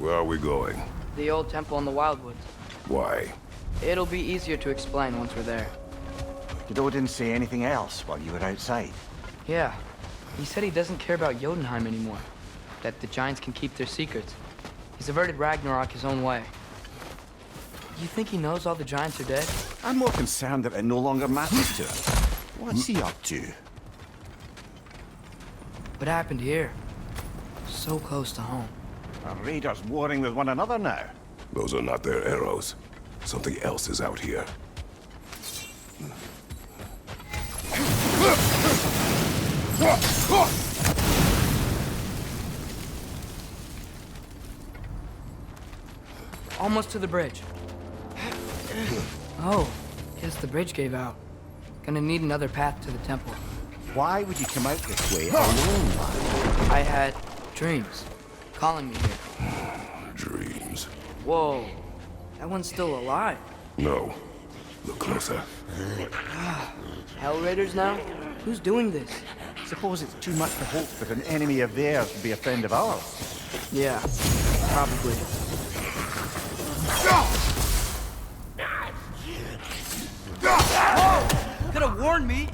Where are we going? The old temple in the Wildwoods. Why? It'll be easier to explain once we're there. Did Odin say anything else while you were outside? Yeah. He said he doesn't care about Jotunheim anymore. That the giants can keep their secrets. He's averted Ragnarok his own way. You think he knows all the giants are dead? I'm more concerned that it no longer matters to him. What's he up to? What happened here? So close to home. Are raiders warring with one another now? Those are not their arrows. Something else is out here. Almost to the bridge. Oh, guess the bridge gave out. Gonna need another path to the temple. Why would you come out this way alone, lad? I had dreams calling me here. Dreams. Whoa, that one's still alive. No. Look closer. Hell Raiders now? Who's doing this? Suppose it's too much to hope that an enemy of theirs would be a friend of ours. Yeah, probably. Whoa! Could have warned me.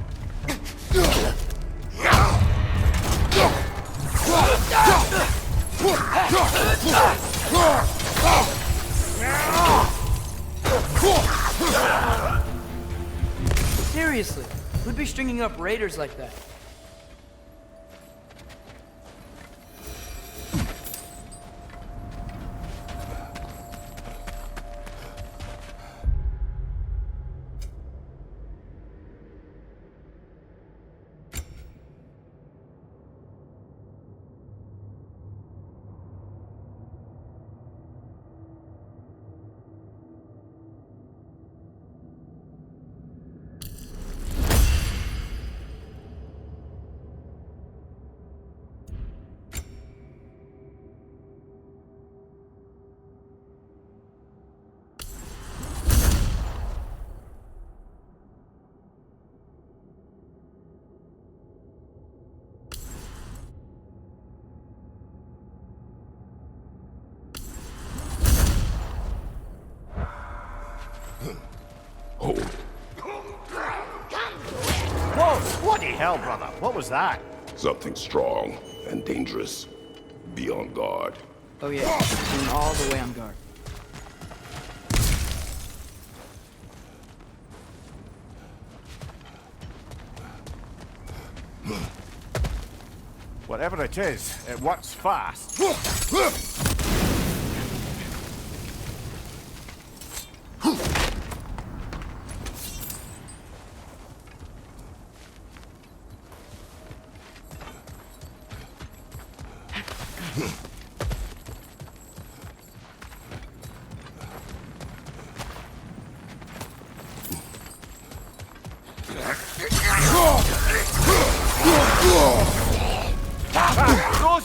Seriously, who'd be stringing up raiders like that? Hold. Whoa! Bloody hell, brother! What was that? Something strong and dangerous. Be on guard. Oh yeah, being all the way on guard. Whatever it is, it works fast.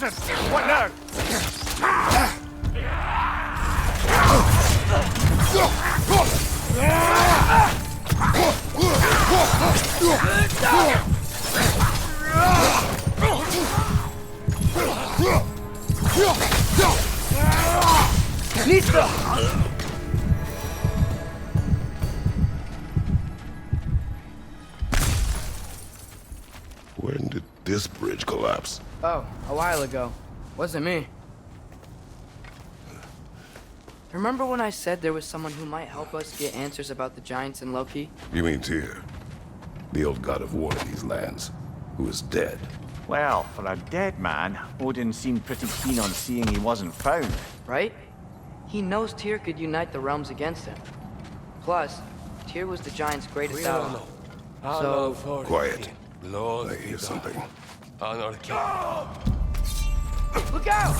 Frozen! What now? Listo! When did this bridge collapse? Oh, a while ago. Wasn't me. Remember when I said there was someone who might help us get answers about the giants and Loki? You mean Tyr? The old god of war in these lands, who is dead. Well, for a dead man, Odin seemed pretty keen on seeing he wasn't found. Right? He knows Tyr could unite the realms against him. Plus, Tyr was the giants' greatest ally. So, Quiet. Lord, I hear something. Anarchy. look out!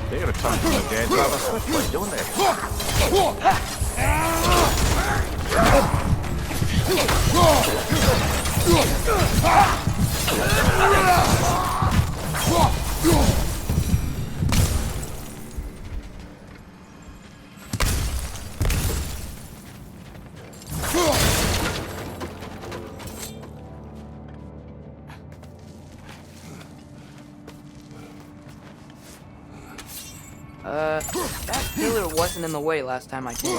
They return from the dead rather swiftly, don't they? That pillar wasn't in the way last time I came.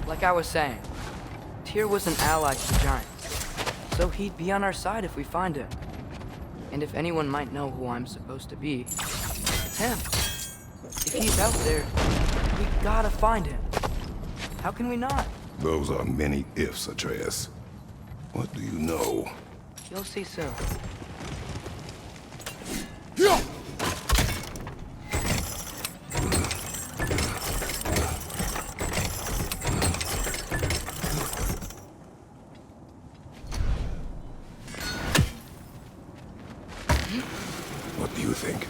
Like I was saying, Tyr was an ally to the Giants, so he'd be on our side if we find him. And if anyone might know who I'm supposed to be, it's him. If he's out there, we gotta find him. How can we not? Those are many ifs, Atreus. What do you know? You'll see soon. What do you think?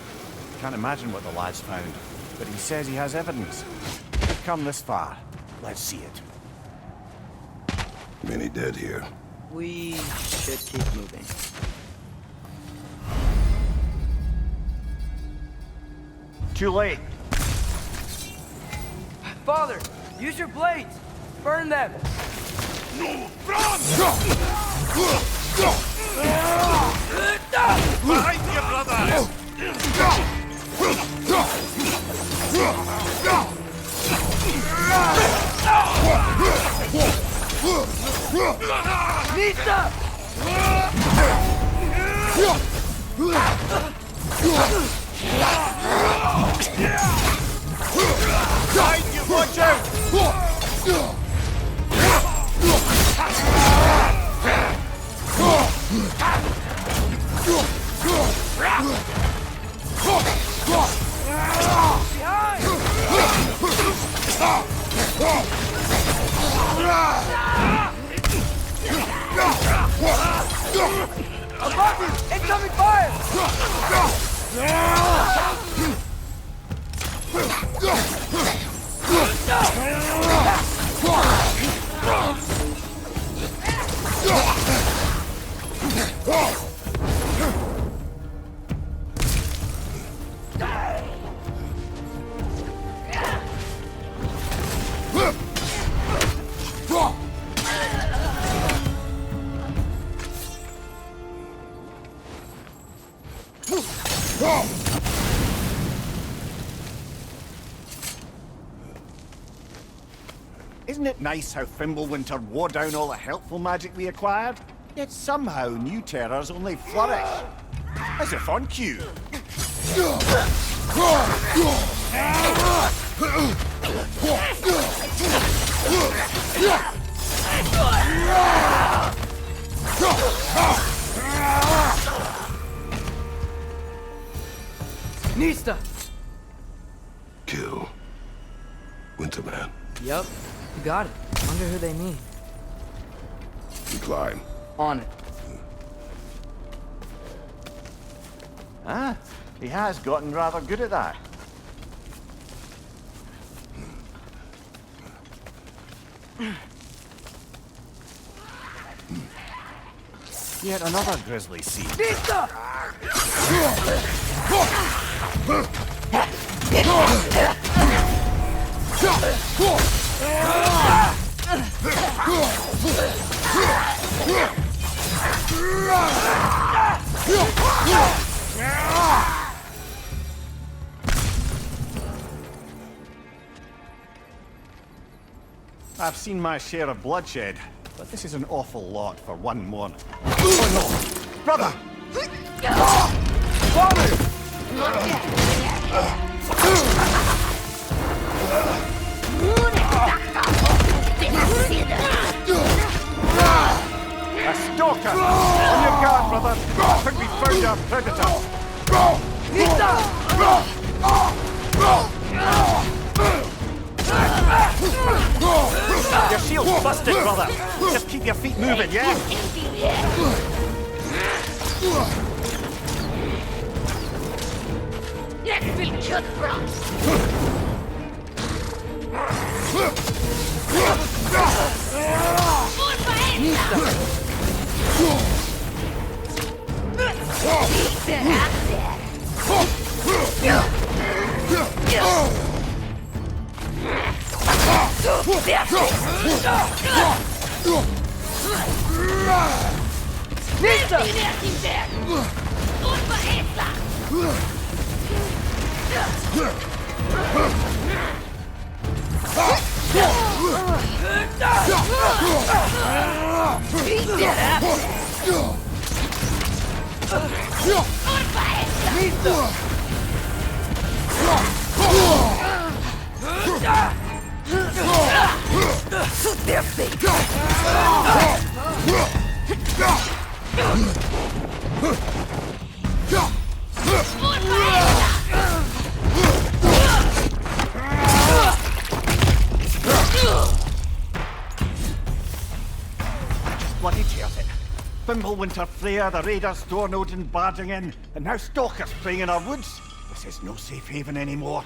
Can't imagine what the lad's found, but he says he has evidence. We've come this far. Let's see it. Many dead here. We should keep moving. Too late. Father, use your blades! Burn them! Behind you, brothers! Nista! Behind you, watch out! Above you! Incoming fire! Isn't it nice how Fimbulwinter wore down all the helpful magic we acquired? Yet somehow new terrors only flourish. As if on cue. Nista! Kill. Winterman. Yup, you got it. Wonder who they mean. We climb. On it. Ah, he has gotten rather good at that. Yet another grisly scene. Nista! I've seen my share of bloodshed, but this is an awful lot for one morning. Oh no! Brother! A stalker! On your guard, brother! I think we found our predator! Your shield's busted, brother! Just keep your feet moving, yeah? Let's be good, bro! Bloody tears it. Fimbulwinter Freya, the raiders, Thorn Odin barging in, and now stalkers playing in our woods. This is no safe haven anymore.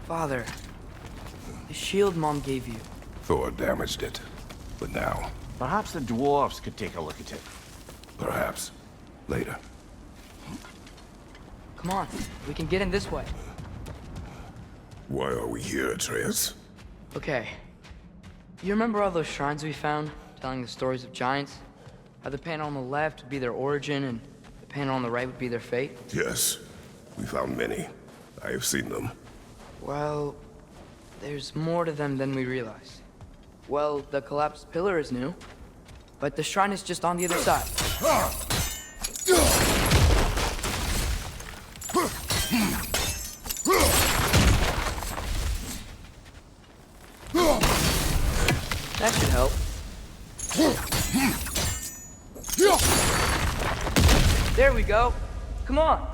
Father, the shield Mom gave you. Thor damaged it. But now, Perhaps the dwarves could take a look at it. perhaps, later. Come on, we can get in this way. Why are we here, Atreus? Okay. You remember all those shrines we found, telling the stories of giants? How the panel on the left would be their origin, and the panel on the right would be their fate? Yes, we found many. I have seen them. Well, there's more to them than we realize. Well, the collapsed pillar is new, but the shrine is just on the other side. That should help. There we go. Come on.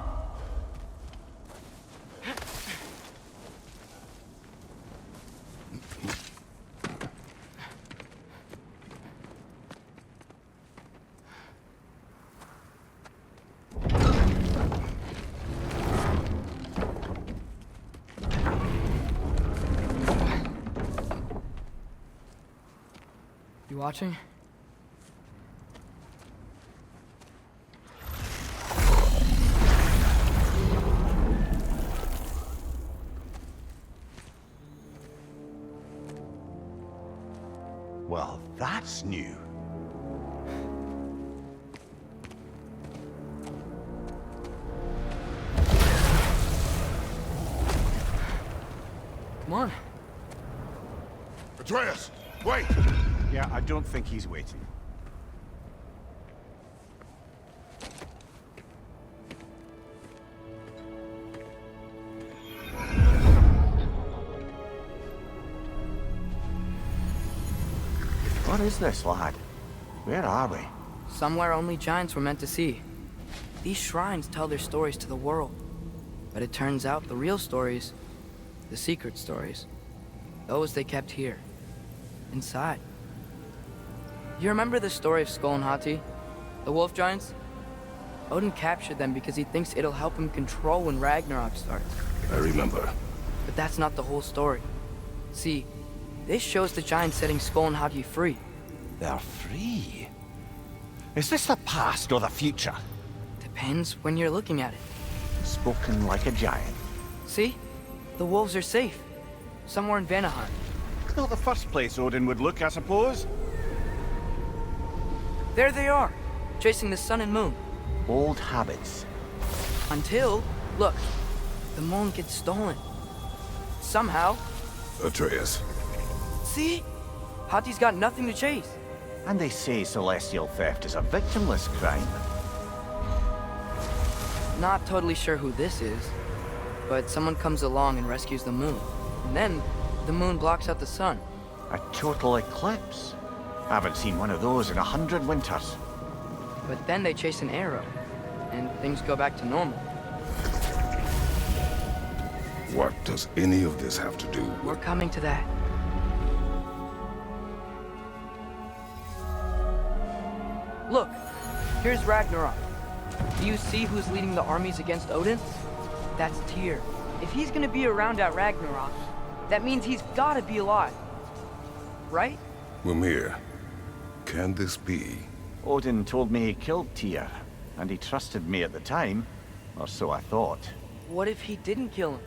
You watching? Well, that's new. Come on. Atreus, wait! Yeah, I don't think he's waiting. What is this, lad? Where are we? Somewhere only giants were meant to see. These shrines tell their stories to the world. But it turns out the real stories, the secret stories, those they kept here, inside. You remember the story of Skull and Hati? The wolf giants? Odin captured them because he thinks it'll help him control when Ragnarok starts. I remember. But that's not the whole story. See, this shows the giants setting Skull and Hati free. They're free. Is this the past or the future? Depends when you're looking at it. Spoken like a giant. See? The wolves are safe. Somewhere in Vanaheim. Not the first place Odin would look, I suppose. There they are, chasing the sun and moon. Old habits. Until, look, the moon gets stolen. Somehow. Atreus. See? Hati's got nothing to chase. And they say celestial theft is a victimless crime. Not totally sure who this is, but someone comes along and rescues the moon. And then, the moon blocks out the sun. A total eclipse. I haven't seen one of those in 100 winters. But then they chase an arrow, and things go back to normal. What does any of this have to do We're with... coming to that. Look, here's Ragnarok. Do you see who's leading the armies against Odin? That's Tyr. If he's gonna be around at Ragnarok, that means he's gotta be alive. Right? Mimir, can this be? Odin told me he killed Tyr, and he trusted me at the time, or so I thought. What if he didn't kill him?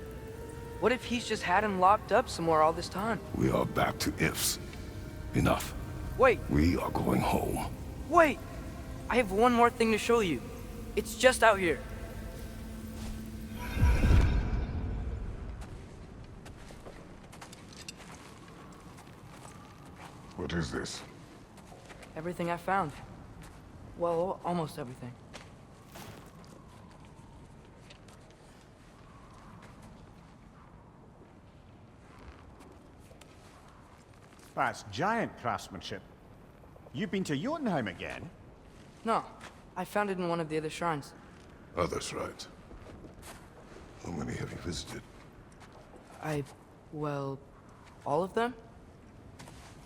What if he's just had him locked up somewhere all this time? We are back to ifs. Enough. Wait, We are going home. wait! I have one more thing to show you. It's just out here. What is this? Everything I found. Well, almost everything. That's giant craftsmanship. You've been to Jotunheim again? No, I found it in one of the other shrines. Other shrines. How many have you visited? Well, all of them?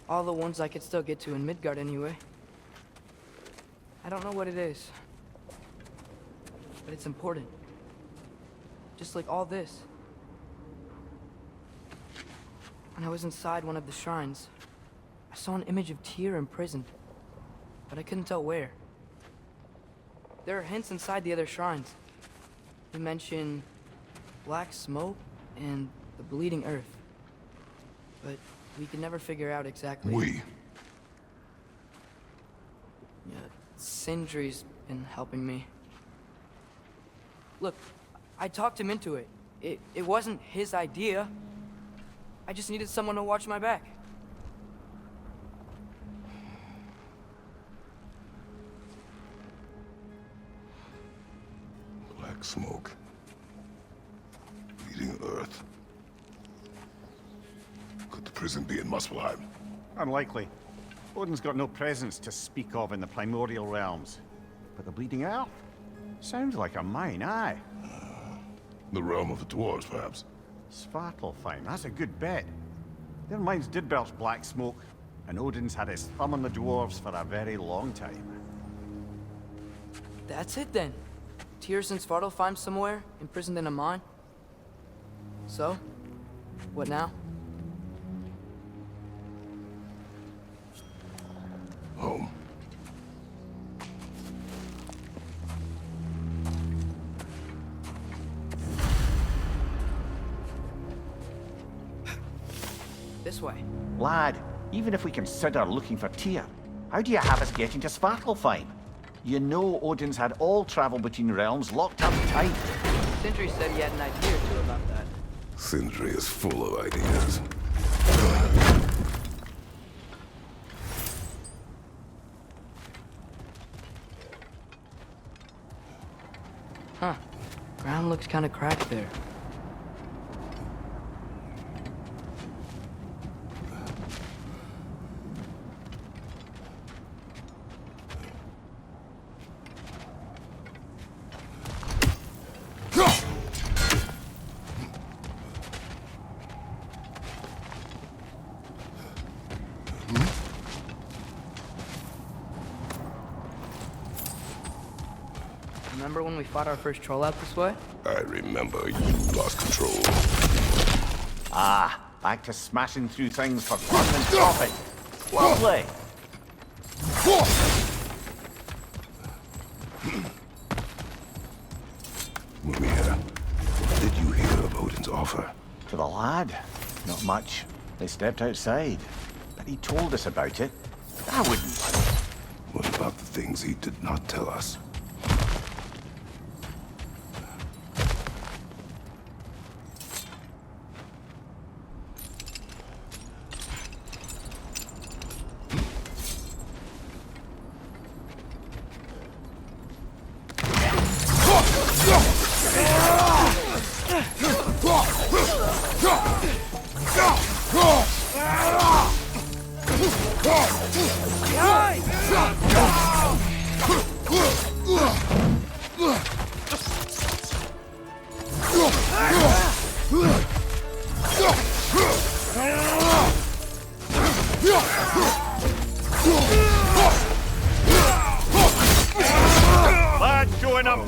All the ones I could still get to in Midgard anyway. I don't know what it is, but it's important. Just like all this. When I was inside one of the shrines, I saw an image of Tyr imprisoned, but I couldn't tell where. There are hints inside the other shrines. They mention black smoke and the bleeding earth, but we could never figure out exactly. Yeah, Sindri's been helping me. Look, I talked him into it. It wasn't his idea. I just needed someone to watch my back. Black smoke. Bleeding earth. Could the prison be in Muspelheim? Unlikely. Odin's got no presence to speak of in the primordial realms. But the Bleeding Earth? Sounds like a mine, aye. The realm of the dwarves, perhaps. Svartalfheim, that's a good bet. Their mines did belch black smoke, and Odin's had his thumb on the dwarves for a very long time. That's it then. Tyr's in Svartalfheim somewhere, imprisoned in a mine. So, what now? Home. This way. Lad, even if we consider looking for Tyr, how do you have us getting to Svartalfheim? You know Odin's had all travel between realms locked up tight. Sindri said he had an idea or two about that. Sindri is full of ideas. Huh. Ground looks kind of cracked there. Remember when we fought our first troll out this way? I remember you lost control. Ah, back to smashing through things for fun and profit. Well played. Mimir, did you hear of Odin's offer? To the lad? Not much. They stepped outside. But he told us about it. I wouldn't. What about the things he did not tell us. Lads, join up!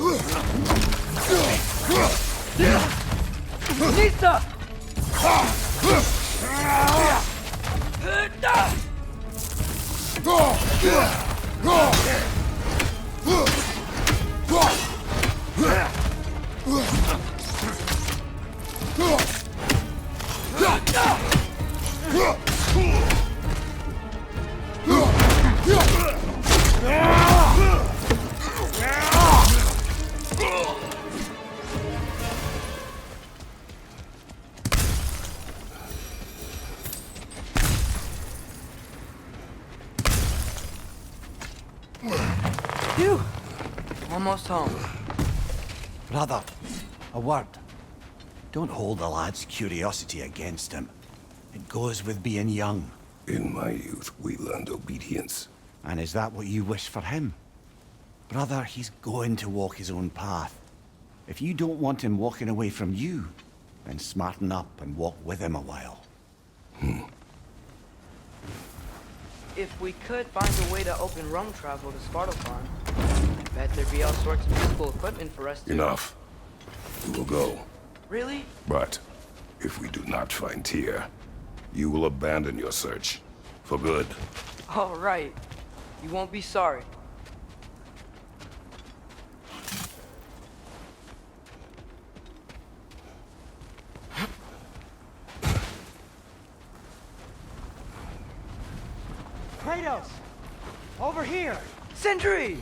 Lisa! Phew! Almost home. Brother, a word. Don't hold the lad's curiosity against him. It goes with being young. In my youth, we learned obedience. And is that what you wish for him? Brother, he's going to walk his own path. If you don't want him walking away from you, then smarten up and walk with him a while. If we could find a way to open realm travel to Svartalfheim, I bet there'd be all sorts of useful equipment for us to... Enough. We will go. Really? But if we do not find Tyr, you will abandon your search. For good. All right. You won't be sorry. Kratos! Over here! Sentry!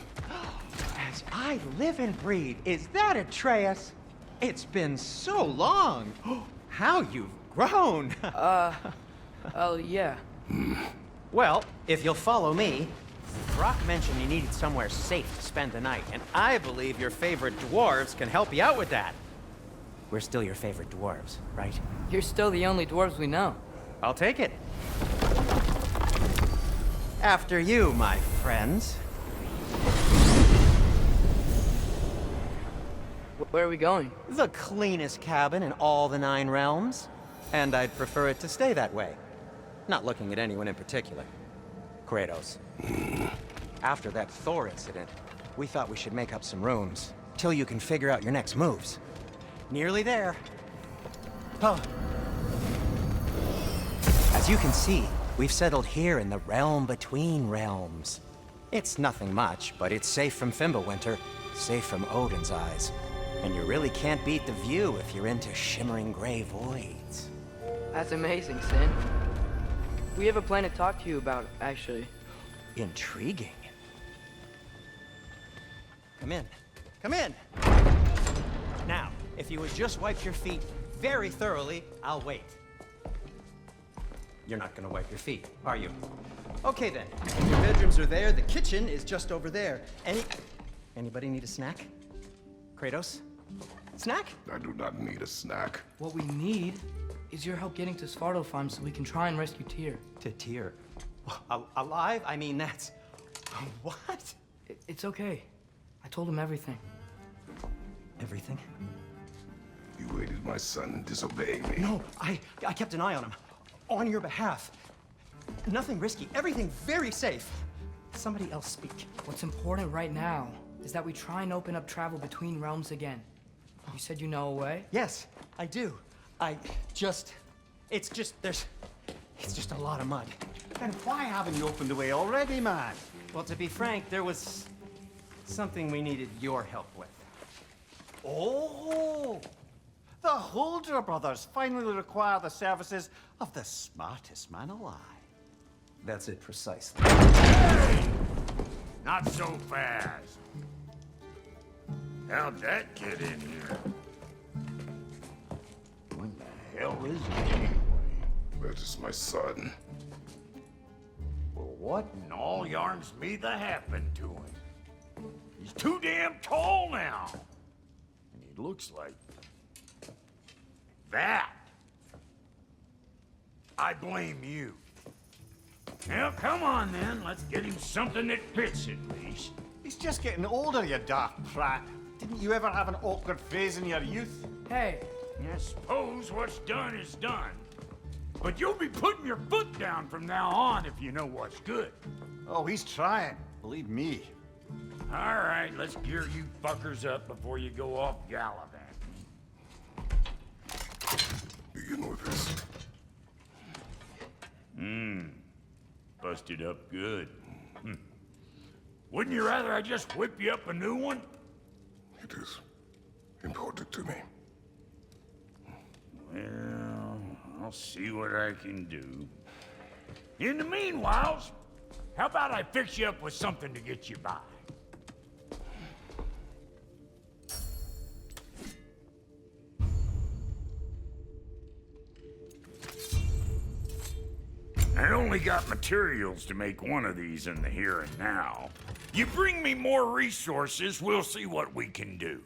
As I live and breathe, is that Atreus? It's been so long! How you've grown! Oh, yeah. Well, if you'll follow me, Brock mentioned you needed somewhere safe to spend the night, and I believe your favorite dwarves can help you out with that. We're still your favorite dwarves, right? You're still the only dwarves we know. I'll take it. After you, my friends. Where are we going? The cleanest cabin in all the 9 realms. And I'd prefer it to stay that way. Not looking at anyone in particular. Kratos. After that Thor incident, we thought we should make up some rooms, till you can figure out your next moves. Nearly there. Oh. As you can see, we've settled here in the realm between realms. It's nothing much, but it's safe from Fimbulwinter, safe from Odin's eyes. And you really can't beat the view if you're into shimmering gray voids. That's amazing, Sin. We have a plan to talk to you about, actually. Intriguing. Come in. Come in! Now, if you would just wipe your feet very thoroughly, I'll wait. You're not gonna wipe your feet, are you? Okay then. Your bedrooms are there, the kitchen is just over there. Anybody need a snack? Kratos? Snack? I do not need a snack. What we need is your help getting to Svartalfheim so we can try and rescue Tyr. To Tyr. Alive? I mean, that's... What? It's okay. I told him everything. Everything? You aided my son in disobeying me. No, I kept an eye on him. On your behalf. Nothing risky. Everything very safe. Somebody else speak. What's important right now is that we try and open up travel between realms again. You said you know a way? Yes, I do. It's just a lot of mud. Then why haven't you opened the way already, man? Well, to be frank, there was something we needed your help with. Oh! The Holder brothers finally require the services of the smartest man alive. That's it precisely. Not so fast. How'd that get in here? What the hell is it anyway? That is my son. Well, what in all yarns me that happened to him? He's too damn tall now. And he looks like... that. I blame you. Well, come on then. Let's get him something that fits at least. He's just getting older, you daft prat. Didn't you ever have an awkward phase in your youth? Hey, I suppose what's done is done. But you'll be putting your foot down from now on if you know what's good. Oh, he's trying. Believe me. All right, let's gear you fuckers up before you go off gallivanting. Begin with this. Busted up good. Wouldn't you rather I just whip you up a new one? It is important to me. Well, I'll see what I can do. In the meanwhile, how about I fix you up with something to get you by? I only got materials to make one of these in the here and now. You bring me more resources, we'll see what we can do.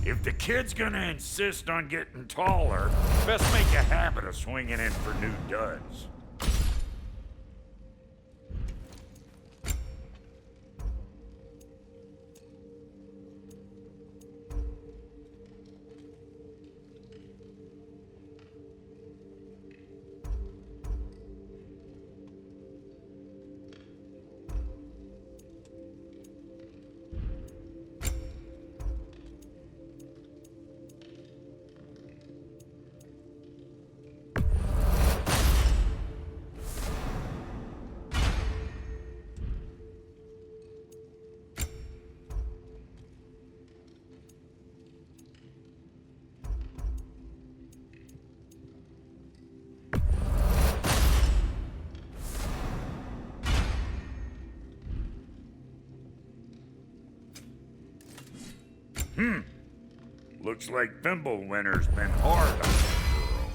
If the kid's gonna insist on getting taller, best make a habit of swinging in for new duds. Looks like Thimblewinter's been hard on that girl.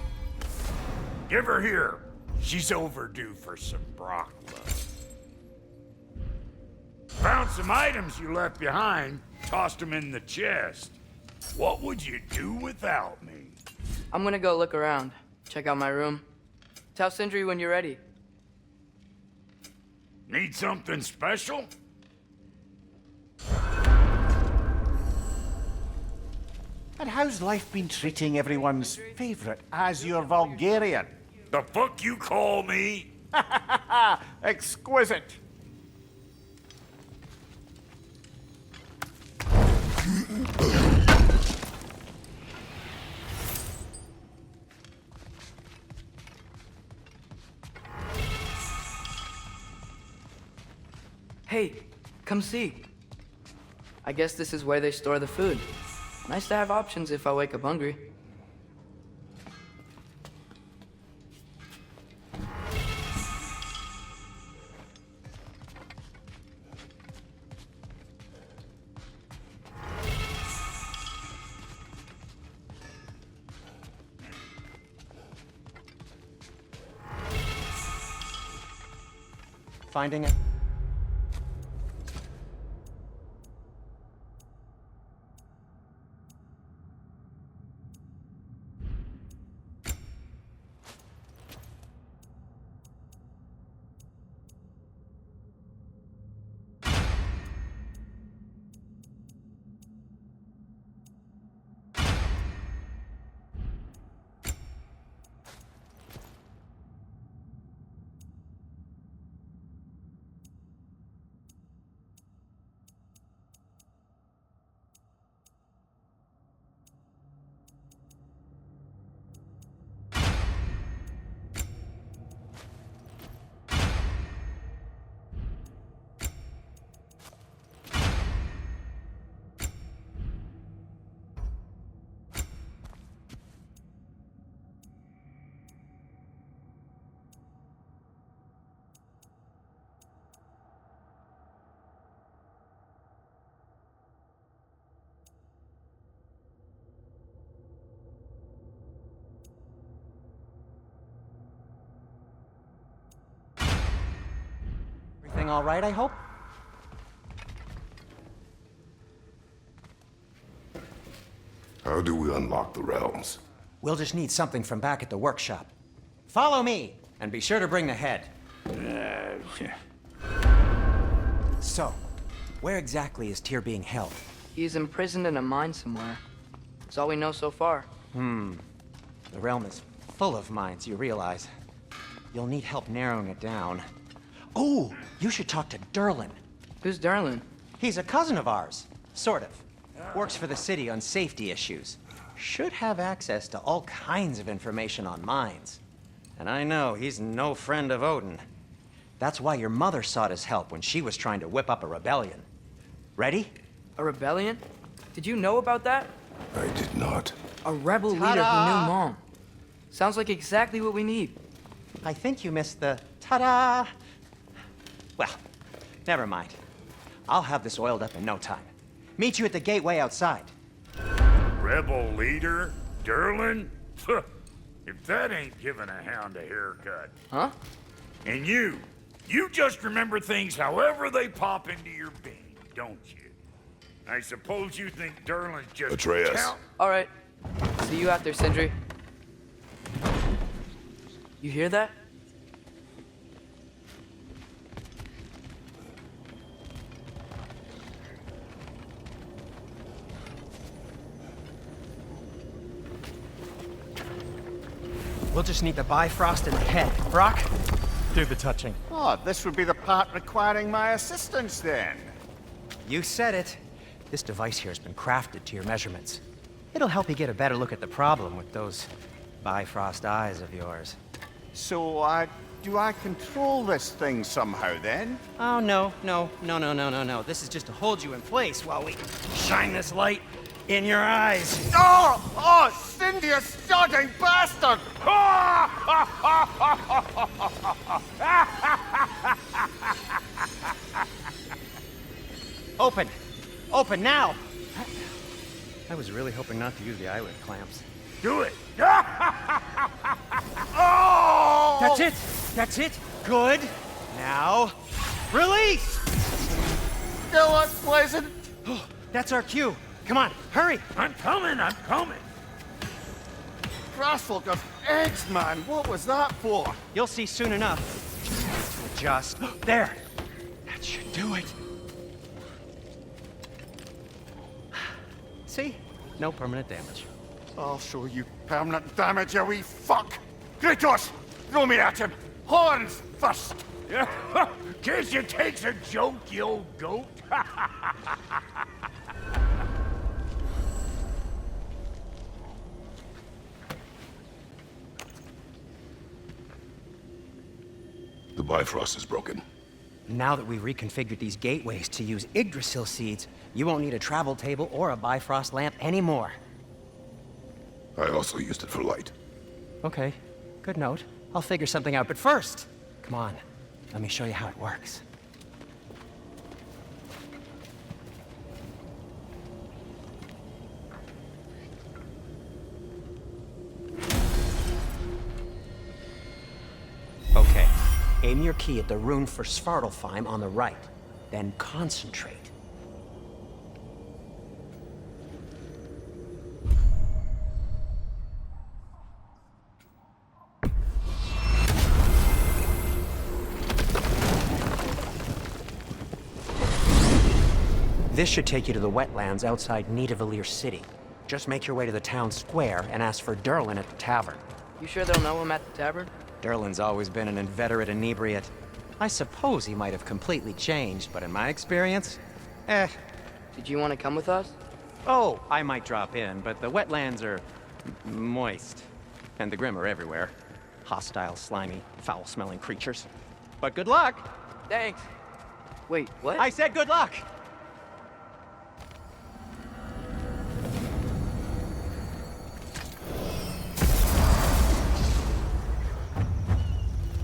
Give her here. She's overdue for some broccoli. Found some items you left behind, tossed them in the chest. What would you do without me? I'm gonna go look around. Check out my room. Tell Sindri when you're ready. Need something special? And how's life been treating everyone's favorite Azure Vulgarian? The fuck you call me? Exquisite. Hey, come see. I guess this is where they store the food. Nice to have options if I wake up hungry. Finding it. all right, I hope? How do we unlock the realms? We'll just need something from back at the workshop. Follow me, and be sure to bring the head. So, where exactly is Tyr being held? He's imprisoned in a mine somewhere. That's all we know so far. The realm is full of mines, you realize. You'll need help narrowing it down. Oh, you should talk to Derlin. Who's Darlin? He's a cousin of ours, sort of. Works for the city on safety issues. Should have access to all kinds of information on mines. And I know he's no friend of Odin. That's why your mother sought his help when she was trying to whip up a rebellion. Ready? A rebellion? Did you know about that? I did not. A rebel leader who knew Mom. Sounds like exactly what we need. I think you missed the ta-da. Well, never mind. I'll have this oiled up in no time. Meet you at the gateway outside. Rebel leader? Derlin? If that ain't giving a hound a haircut. Huh? And you just remember things however they pop into your being, don't you? I suppose you think Derlin's just Atreus. All right. See you out there, Sindri. You hear that? We'll just need the Bifrost in the head. Brock, do the touching. Oh, this would be the part requiring my assistance then. You said it. This device here has been crafted to your measurements. It'll help you get a better look at the problem with those Bifrost eyes of yours. So, do I control this thing somehow then? Oh, no. This is just to hold you in place while we shine this light in your eyes. Oh, Cindy, you sodding bastard! Open! Open now! I was really hoping not to use the eyelid clamps. Do it! Oh! That's it! That's it! Good! Now, release! Still unpleasant. That's our cue. Come on, hurry! I'm coming! Grassful of eggs, man. What was that for? You'll see soon enough. Just there. That should do it. See? No permanent damage. I'll show you permanent damage, you wee fuck. Kratos, throw me at him. Horns first. Guess you takes a joke, you old goat. The Bifrost is broken. Now that we've reconfigured these gateways to use Yggdrasil seeds, you won't need a travel table or a Bifrost lamp anymore. I also used it for light. Okay, good note. I'll figure something out, but first, come on, let me show you how it works. Okay, aim your key at the rune for Svartalfheim on the right, then concentrate. This should take you to the wetlands outside Nidavellir City. Just make your way to the town square and ask for Derlin at the tavern. You sure they'll know him at the tavern? Derlin's always been an inveterate inebriate. I suppose he might have completely changed, but in my experience, Did you want to come with us? Oh, I might drop in, but the wetlands are moist. And the Grim are everywhere. Hostile, slimy, foul-smelling creatures. But good luck! Thanks. Wait, what? I said good luck!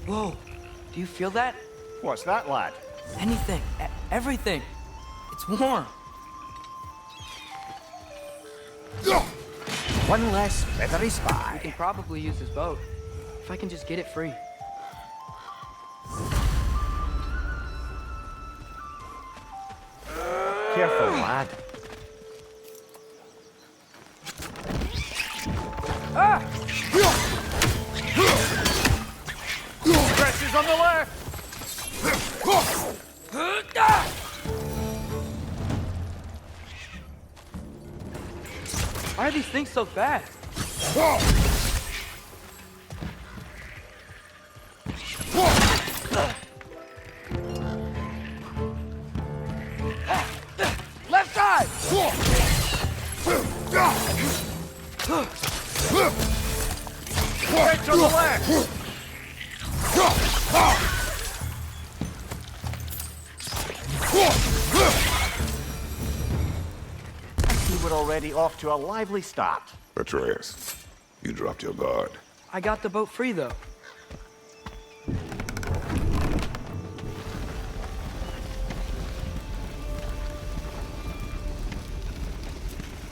Whoa. Do you feel that? What's that, lad? Anything. Everything. It's warm. One less feathery We spy. can probably use this boat. If I can just get it free. Careful, lad. Stretches on the left! Why are these things so fast? Left side! Stretch on the left! We're already off to a lively start. Atreus, you dropped your guard. I got the boat free, though.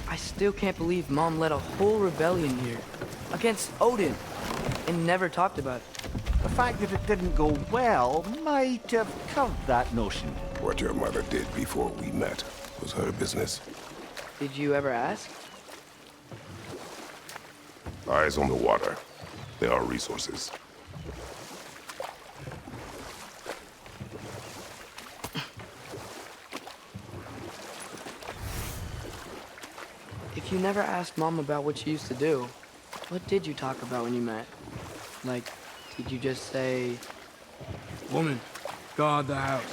I still can't believe Mom led a whole rebellion here against Odin and never talked about it. The fact that it didn't go well might have curved that notion. What your mother did before we met was her business. Did you ever ask? Eyes on the water. There are resources. If you never asked Mom about what she used to do, what did you talk about when you met? Like, did you just say, "Woman, guard the house.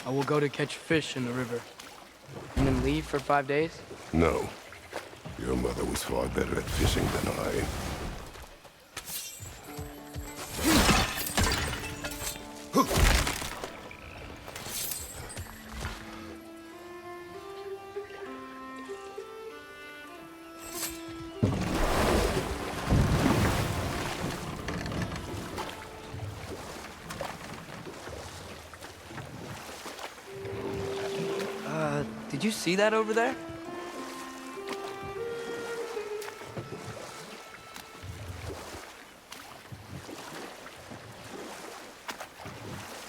I will go to catch fish in the river," and then leave for 5 days? No. Your mother was far better at fishing than I. Did you see that over there?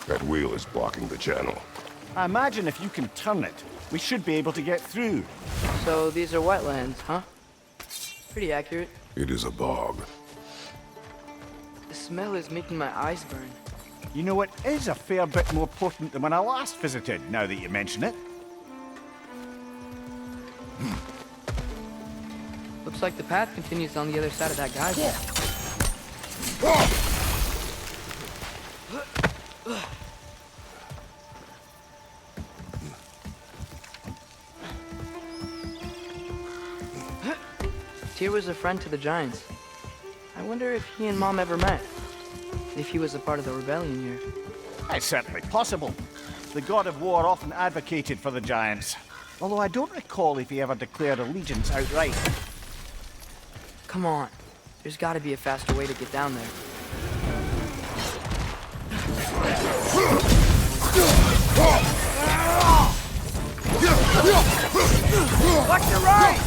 That wheel is blocking the channel. I imagine if you can turn it, we should be able to get through. So these are wetlands, huh? Pretty accurate. It is a bog. The smell is making my eyes burn. You know, it is a fair bit more potent than when I last visited, now that you mention it. Looks like the path continues on the other side of that geyser. Tyr was a friend to the Giants. I wonder if he and Mom ever met. If he was a part of the rebellion here. It's certainly possible. The God of War often advocated for the Giants. Although I don't recall if he ever declared allegiance outright. Come on. There's gotta be a faster way to get down there. Watch your right!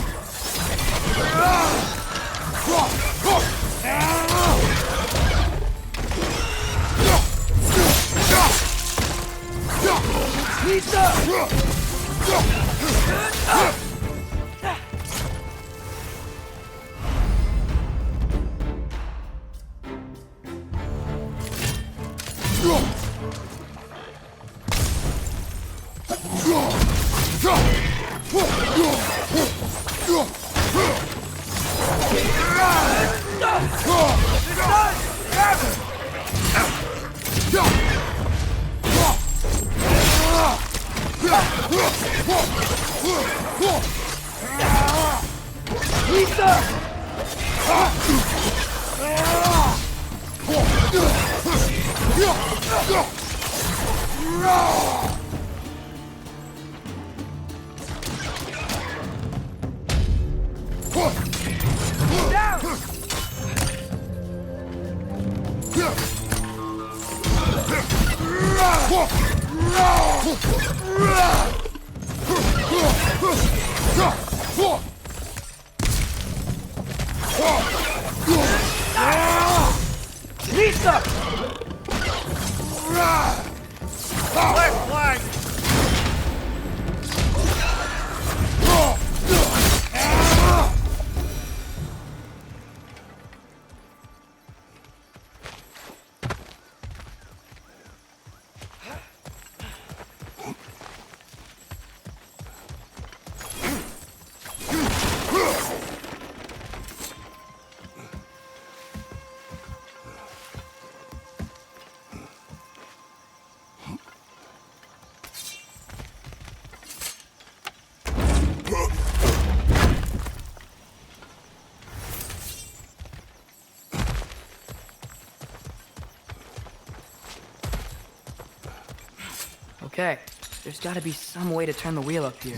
Left flank! Okay, there's gotta be some way to turn the wheel up here.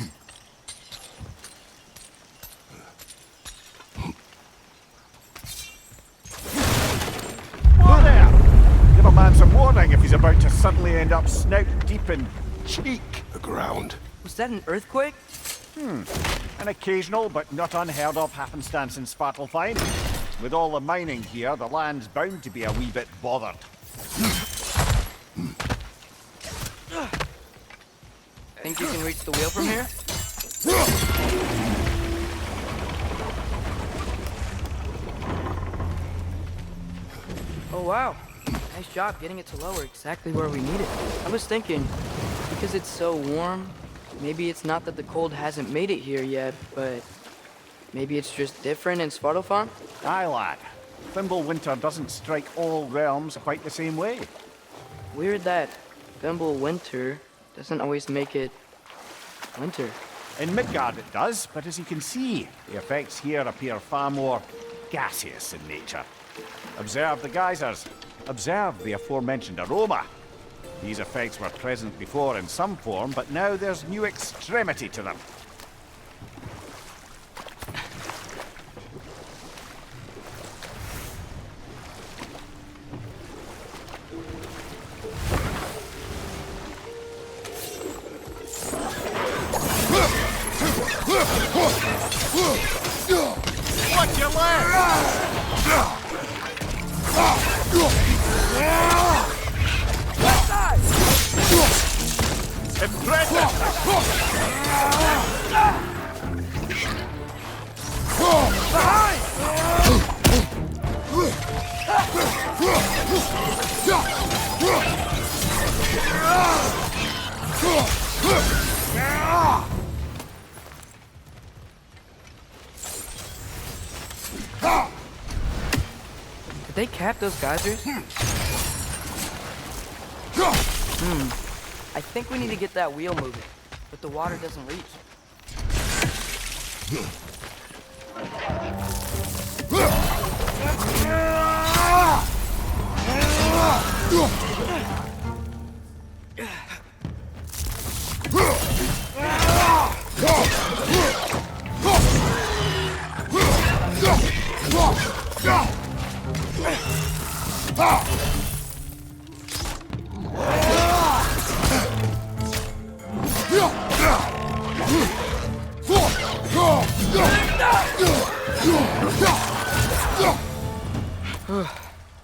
Whoa there! Give a man some warning if he's about to suddenly end up snout deep in cheek. The ground. Was that an earthquake? An occasional but not unheard of happenstance in Svartalfheim. With all the mining here, the land's bound to be a wee bit bothered. Think you can reach the wheel from here? Oh wow, nice job getting it to lower exactly where we need it. I was thinking, because it's so warm, maybe it's not that the cold hasn't made it here yet, but maybe it's just different in Svartalfheim? Aye, lad. Winter doesn't strike all realms quite the same way. Weird that Winter doesn't always make it winter. In Midgard it does, but as you can see, the effects here appear far more gaseous in nature. Observe the geysers. Observe the aforementioned aroma. These effects were present before in some form, but now there's new extremity to them. Watch your leg! Did they cap those geysers? I think we need to get that wheel moving, but the water doesn't reach.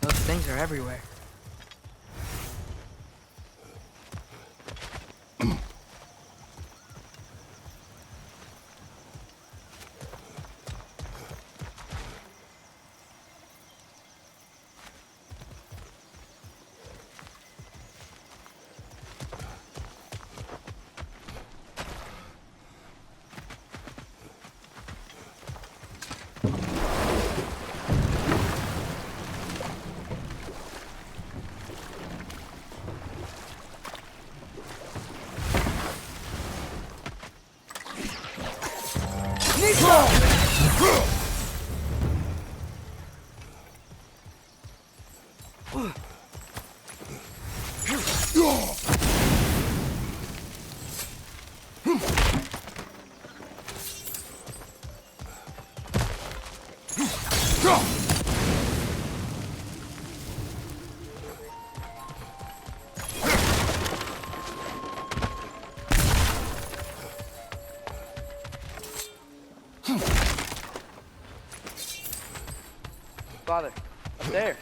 Those things are everywhere. Father, up there.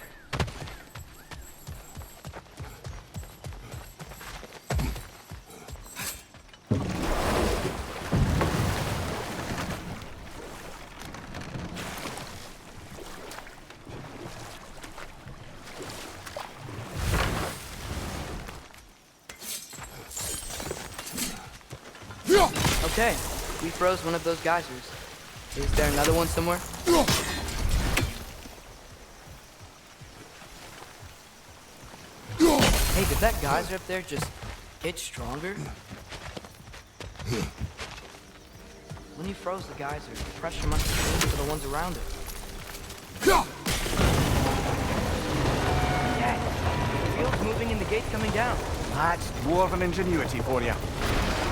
Okay, we froze one of those geysers. Is there another one somewhere? Hey, did that geyser up there just get stronger? When you froze the geyser, the pressure must have changed for the ones around it. Yeah, the field's moving and the gate's coming down. That's dwarven ingenuity for you.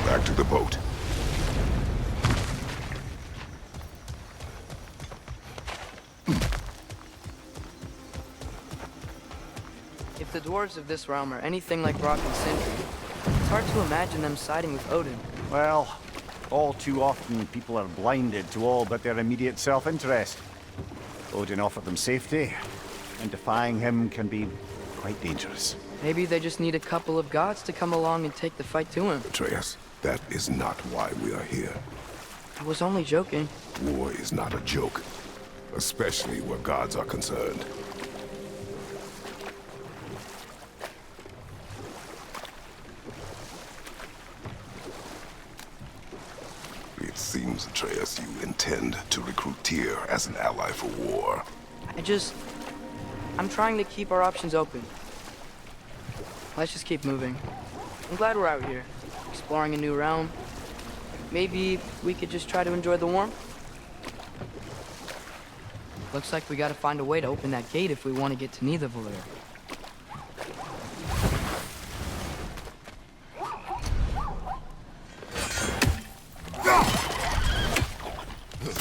Back to the boat. If the dwarves of this realm are anything like Rock and Sindri, it's hard to imagine them siding with Odin. Well, all too often people are blinded to all but their immediate self-interest. Odin offered them safety, and defying him can be quite dangerous. Maybe they just need a couple of gods to come along and take the fight to him. Atreus, that is not why we are here. I was only joking. War is not a joke, especially where gods are concerned. It seems, Atreus, you intend to recruit Tyr as an ally for war. I'm trying to keep our options open. Let's just keep moving. I'm glad we're out here, exploring a new realm. Maybe we could just try to enjoy the warmth? Looks like we gotta find a way to open that gate if we want to get to Nidavellir.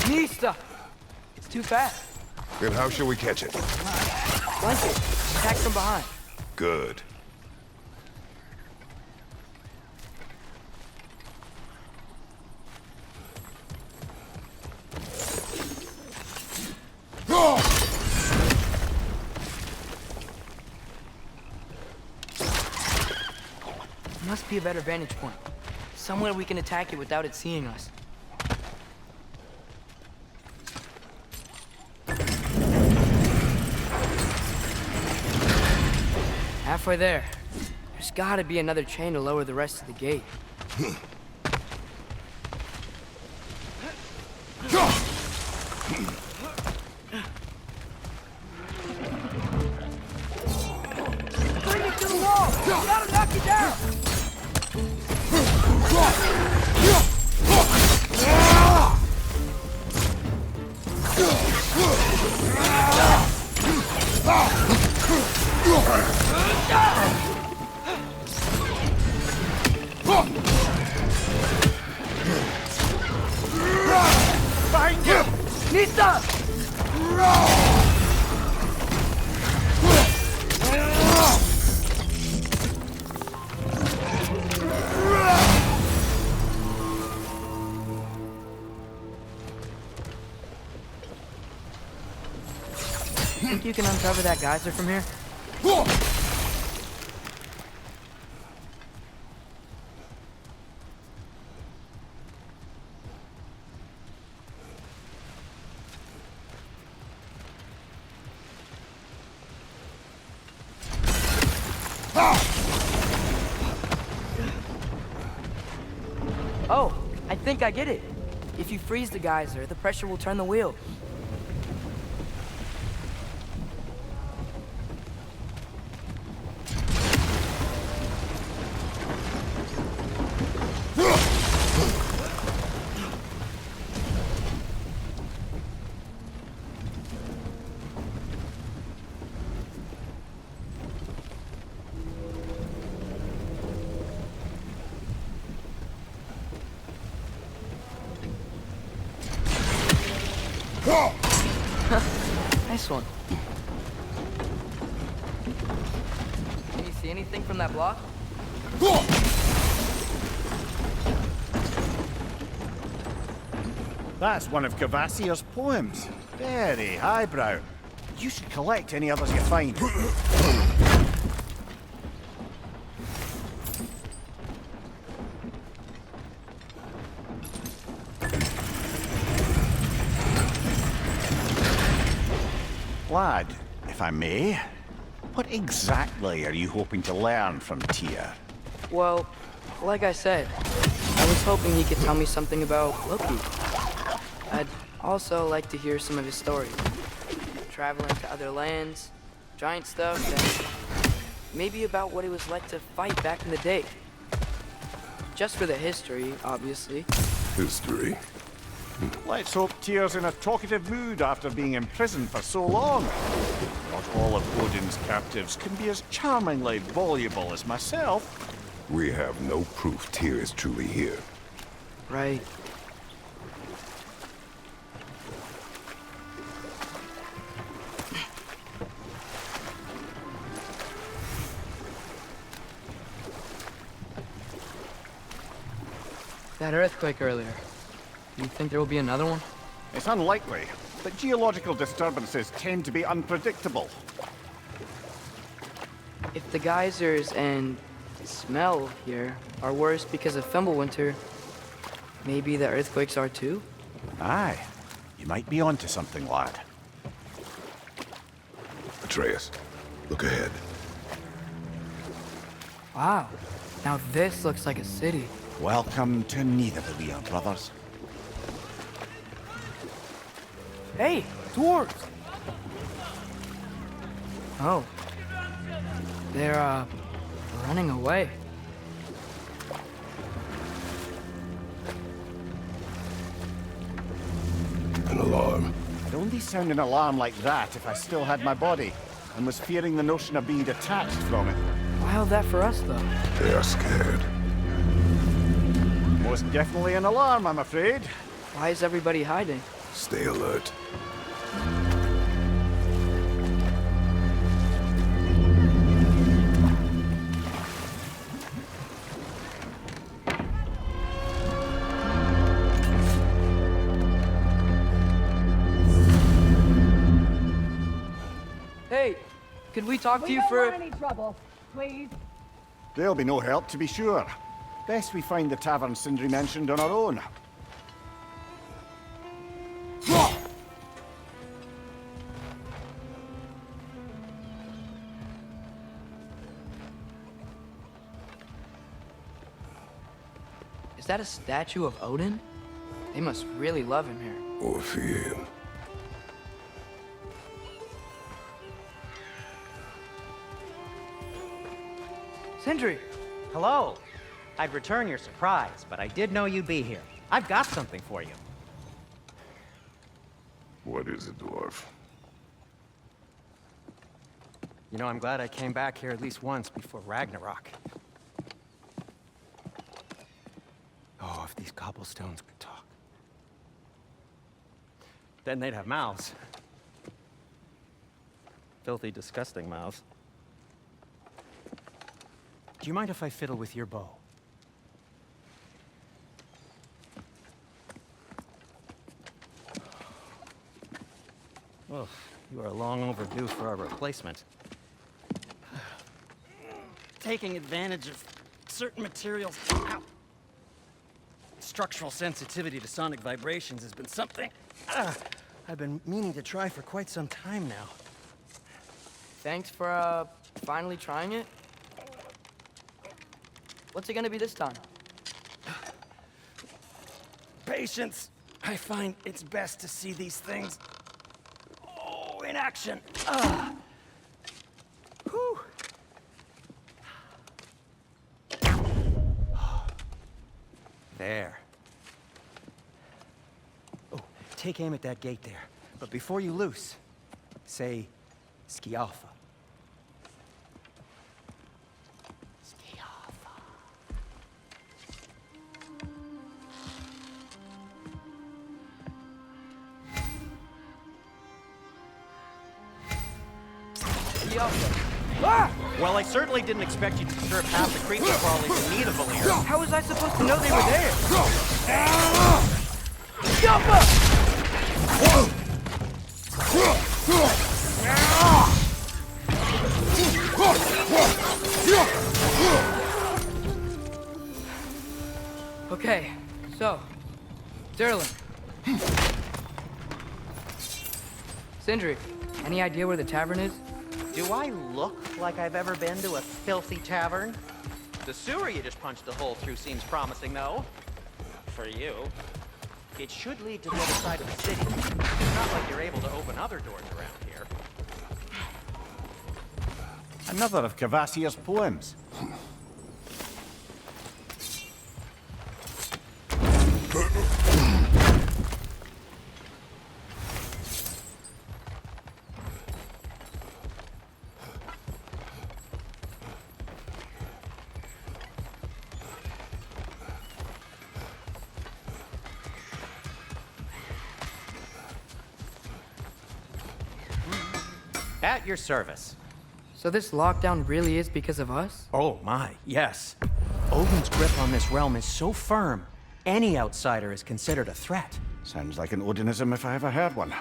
Nista! It's too fast. Then how shall we catch it? Flank it. Attack from behind. Good. Must be a better vantage point. Somewhere we can attack it without it seeing us. Halfway there. There's gotta be another chain to lower the rest of the gate. Bring it to the wall! You gotta knock it down! Find him! Nista! Think you can uncover that geyser from here? Oh, I think I get it. If you freeze the geyser, the pressure will turn the wheel. Nice one. Can you see anything from that block? That's one of Kvasir's poems. Very highbrow. You should collect any others you find. Lad, if I may, what exactly are you hoping to learn from Tyr? Well, like I said, I was hoping he could tell me something about Loki. I'd also like to hear some of his stories. Traveling to other lands, giant stuff, and maybe about what it was like to fight back in the day. Just for the history, obviously. History? Let's hope Tyr's in a talkative mood after being imprisoned for so long. Not all of Odin's captives can be as charmingly voluble as myself. We have no proof Tyr is truly here. Right. That earthquake earlier. Do you think there will be another one? It's unlikely, but geological disturbances tend to be unpredictable. If the geysers and smell here are worse because of Fimbulwinter, maybe the earthquakes are too? Aye, you might be onto something, lad. Atreus, look ahead. Wow. Now this looks like a city. Welcome to Nidavellir, brothers. Hey, dwarves! Oh. They're, running away. An alarm. I'd only sound an alarm like that if I still had my body, and was fearing the notion of being detached from it. Wild that for us, though. They are scared. Most definitely an alarm, I'm afraid. Why is everybody hiding? Stay alert. Hey, could we talk to you don't for... want any trouble, please. There'll be no help, to be sure. Best we find the tavern Sindri mentioned on our own. Is that a statue of Odin? They must really love him here. Or fear him. Sindri! Hello. I'd return your surprise, but I did know you'd be here. I've got something for you. What is it, dwarf? You know, I'm glad I came back here at least once before Ragnarok. Oh, if these cobblestones could talk. Then they'd have mouths. Filthy, disgusting mouths. Do you mind if I fiddle with your bow? Oh, you are long overdue for a replacement. Taking advantage of certain materials. Ow. Structural sensitivity to sonic vibrations has been something I've been meaning to try for quite some time now. Thanks for, finally trying it. What's it gonna be this time? Patience. I find it's best to see these things in action. Whew. There. Oh, take aim at that gate there. But before you loose, say Skialfa. Well, I certainly didn't expect you to disturb half the creature crawlies in Nidavellir. How was I supposed to know they were there? Okay, so, Durlin. Sindri, any idea where the tavern is? Do I look like I've ever been to a filthy tavern? The sewer you just punched a hole through seems promising, though. For you. It should lead to the other side of the city. It's not like you're able to open other doors around here. Another of Kvasir's poems. At your service. So this lockdown really is because of us? Oh my, yes. Odin's grip on this realm is so firm, any outsider is considered a threat. Sounds like an Odinism if I ever heard one.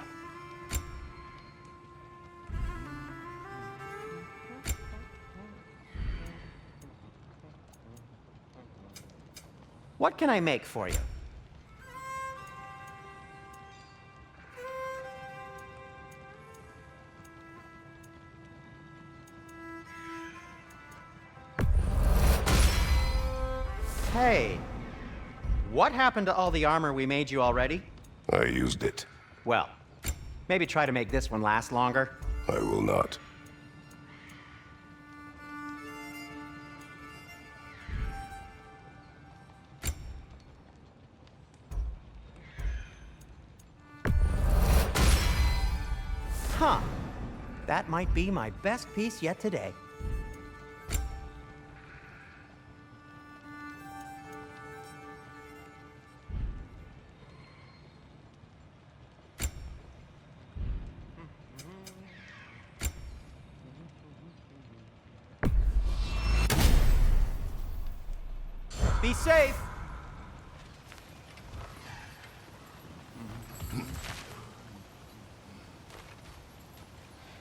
What can I make for you? Hey, what happened to all the armor we made you already? I used it. Well, maybe try to make this one last longer. I will not. Huh. That might be my best piece yet today. Be safe!